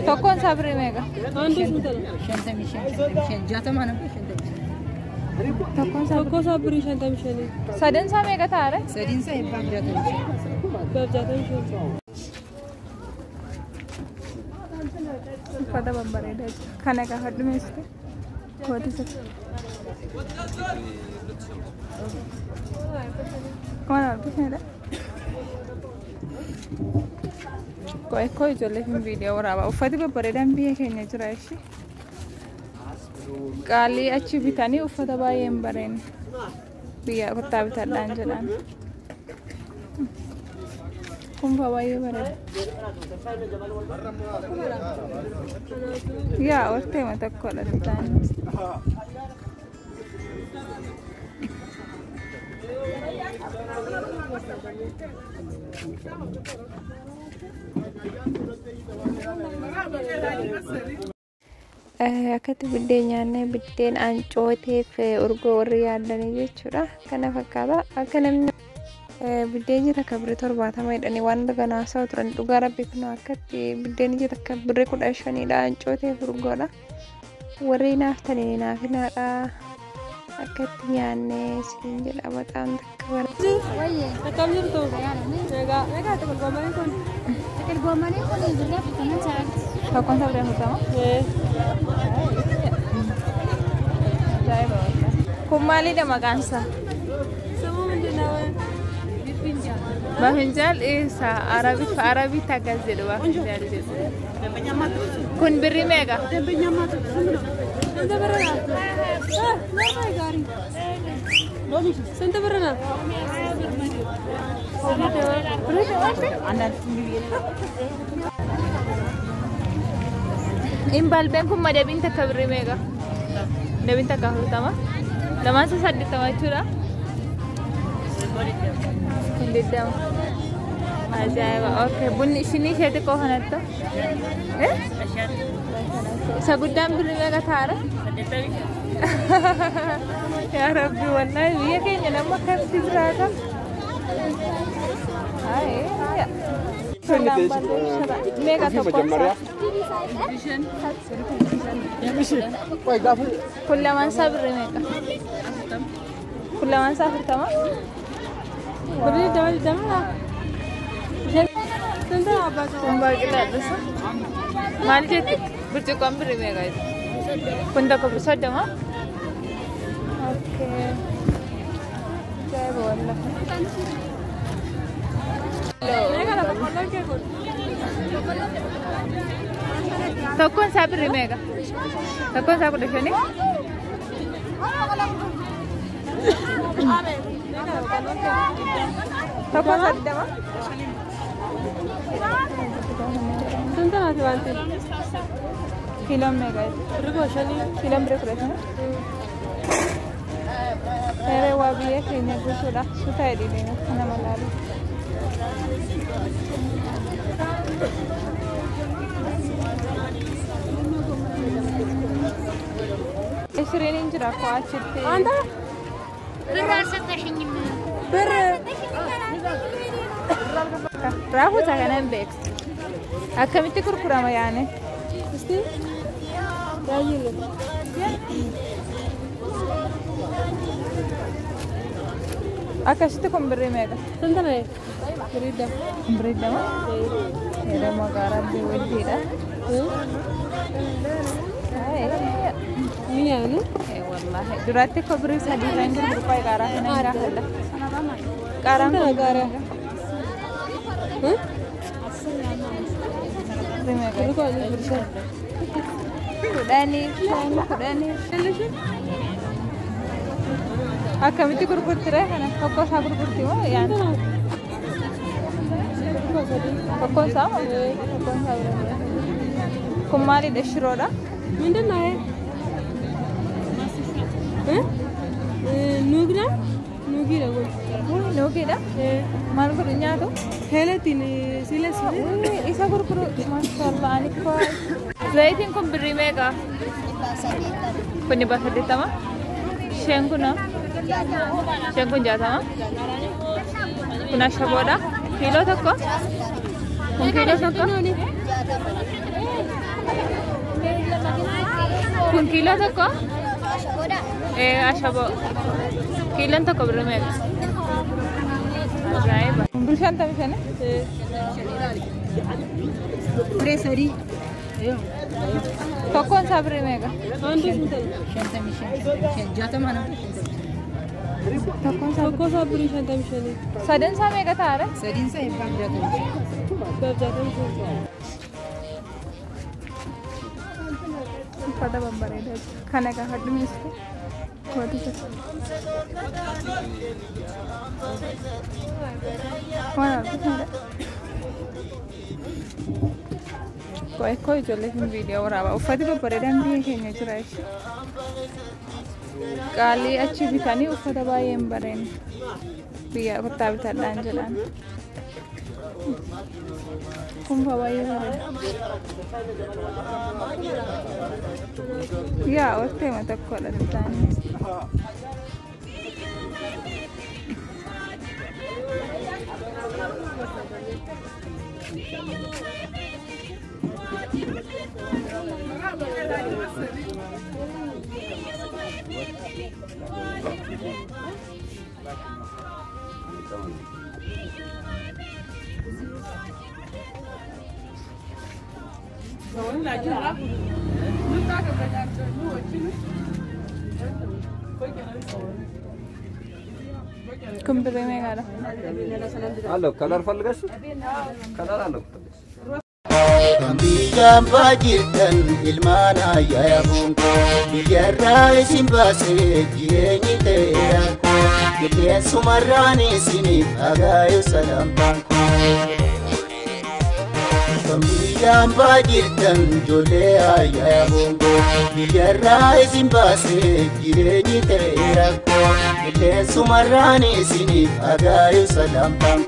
Tokkoon isaa birrii meeqa? Tokkoon isaa birrii 55. Sadan isaa meeqa ta'a? Sadin saya berjata. Uffata babbareedaa jira. Kana gaafa dhumeessite kootisa. Mana warbisneedha. Koo ijoollee fi viidiyoo waraabaa. Uffati babbareedaan biyya keenya jira ishee. Qaalii achi bitanii uffata baay'ee hin bareedne. Biyya kottaa bitadhaan jedhaan. Kun baay'ee bareeda. Yaa orteema tokkodha bitaan. Akkatti biddeen nyaannee biddeen ancootee fi urgoo warri yaadanii jechuudha. Kana fakkaata akka namni biddeen jira akka birrii 70 jedhanii waan ganaa isaa turan dhugaa rabbii kun akkatti biddeen jira akka birrii 15dha ancootee fi urgoodha. Warri naaftanii naafinaadha. Akkatti nyaannee siin jedha baqaan takka bara. Wayyee Akkam jirtu? Meeqa goomanii kun? Goomanii kun birrii 40 caalaatti. Tokkoon isaa birrii 40. Kun maalidha maqaan isaa? Semua menjenawai. Bafinjal isa Arabi tagas jedhu bafinjal jedhu. Kun birrii meeqa? Santa berana? Berapa gari? Santa berana? Imbal kun madabin takka birrii meeqa? Madabin takka 40. Lamaan isaa 80 jechuudha. Didam. Ajaiba. Okay, bunni sini ishee koo kanatto. Isa guddaan birrii meeqa taara? Yaa Rabbi wallahi biyya keenya nama akkasitti jiraata. Meeqa tokkoon isaa? Kun lamaan isaa birrii meeqa? Kun lamaan isaa 40? Birrii dama. Santa apa? Baay'ee dha. Maal jetti? Burcuqqoon birrii meeqa? Kun tokko birrii 30? Okay. Ajaa'iba wallahi. Tokkoon isaa birrii meeqa? Tokkoon isaa 15? Tokkoon isaa 20? Santa nanti bantu. Kiloon meeqa? Kiloon birrii 10? Heree waa biyya keenya guutuudha. Suuta hidhiidhee nama laalu. Isiriin hin jira koo achitti. Anta? Raafuuta kanan beektu. Akkamitti gurgurama yaane? Isti? Baay'ee. Akkasitti kun birrii meeqa? Santa nae? Birrii dama. Birrii dama? Yeroo magaalaa biwwaddiidha. Miyaanu? Wallahi. Duratti koo birrii 3 irraan gurguru qaa qaaraa kana hin gaafadha. Qaaraan kun Gara. birrii meeqa? Kau ni bersih. Kudhanii. Akkamitti gurgurtire kana? Tokko isaa gurgurti moo yaani? Tokko isaa moo? Tokko isaa birrii. Kun maalidha? Shiroodha? Minda nae? Nugira? Nugira gue. Nugiidha? Maal godhu nyaatu? Helatin silas. Isa gurguru. Mashallah ani koo. Zayitiin kun birrii meeqa? Kun 80? Isheen kunoo? Isheen kun 60? Kun ashaboodha? Kiiloo tokko? Kun kiiloo tokko? Kun kilo tokko? Ashaboodha. Ashaboo. Kiloon tokko birrii meeqa? Ajaa'iba. Birrii 55? Birrii sadii. Tokkoon isaa birrii meeqa? Tokkoon isaa birrii 55. Sadan isaa meeqa ta'a? Sadiin isaa eebbaan 65. Uffata babbareedaa kana gaafa dhumeessu kootii tokko. Waan argisiisudha. Koo ijoollee fi viidiyoo waraabaa uffati babbareedaan biyya keenya jira jechuudha. Qaalii achi bitanii uffata baay'ee hin bareedne biyya kottaa bitadhaan jedhaan. Kun baay'ee bareeda. Yaa otteema tokkodha isaanii. Kun birrii meeqadha? Halo, kalar falgas? Kalar halo. Biyyan baajirtan ilmaan ayyayamuun biyyarraa isin baasee jireenyi ta'eera qilleensumarraan isiniif dhagaayu salamtaan biyyan baajirtan ijoollee ayyayamuun biyyarraa isin baasee jireenyi ta'eera qilleensumarraan isiniif dhagaayu salamtaan